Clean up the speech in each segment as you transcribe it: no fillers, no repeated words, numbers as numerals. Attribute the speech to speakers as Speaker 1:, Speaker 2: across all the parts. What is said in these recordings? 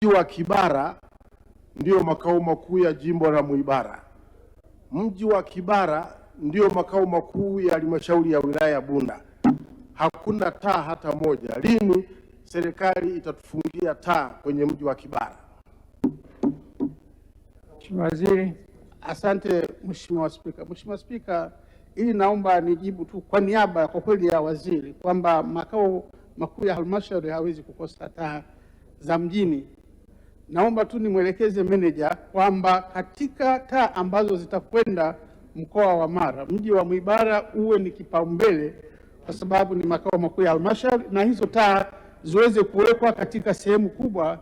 Speaker 1: Mji wa Kibara ndio makao makuu ya jimbo la Mwibara. Mji wa Kibara ndio makao makuu ya halmashauri ya wilaya ya Bunda. Hakuna taa hata moja. Lini serikali itatufungia taa kwenye mji wa Kibara?
Speaker 2: Mheshimiwa Waziri.
Speaker 3: Asante Mheshimiwa Spika. Mheshimiwa Spika, ili naomba nijibu tu kwa niaba kwa kweli ya waziri kwamba makao makuu ya halmashauri hawezi kukosa taa za mjini. Naomba tu nimwelekeze meneja kwamba katika taa ambazo zitakwenda mkoa wa Mara, mji wa Mwibara uwe ni kipaumbele kwa sababu ni makao makuu ya halmashauri, na hizo taa ziweze kuwekwa katika sehemu kubwa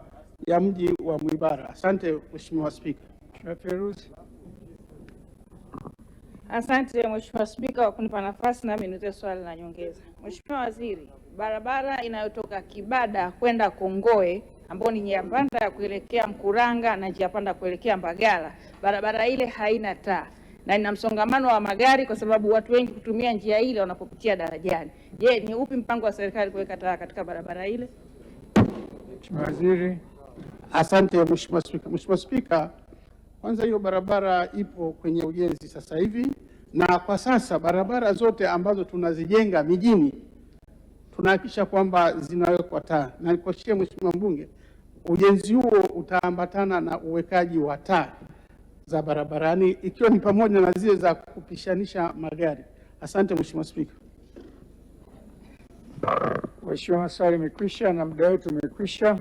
Speaker 3: ya mji wa Mwibara. Asante Mheshimiwa Spika.
Speaker 2: Mheshimiwa Feruzi.
Speaker 4: Asante Mheshimiwa Spika kwa kunipa nafasi nami niulize swali la nyongeza. Mheshimiwa Waziri, barabara inayotoka Kibada kwenda Kongoe ambayo ni njia panda ya kuelekea Mkuranga na njia panda kuelekea Mbagala, barabara ile haina taa na ina msongamano wa magari kwa sababu watu wengi kutumia njia ile wanapopitia darajani. Je, ni upi mpango wa serikali kuweka taa katika barabara ile?
Speaker 2: Mheshimiwa Waziri.
Speaker 3: Asante Mheshimiwa Spika. Mheshimiwa Spika, kwanza hiyo barabara ipo kwenye ujenzi sasa hivi, na kwa sasa barabara zote ambazo tunazijenga mijini tunahakikisha kwamba zinawekwa taa, na nikuhakikishie Mheshimiwa Mbunge, ujenzi huo utaambatana na uwekaji wa taa za barabarani ikiwa ni pamoja na zile za kupishanisha magari. Asante Mheshimiwa Spika.
Speaker 2: Mheshimiwa, maswali yamekwisha na muda wetu umekwisha.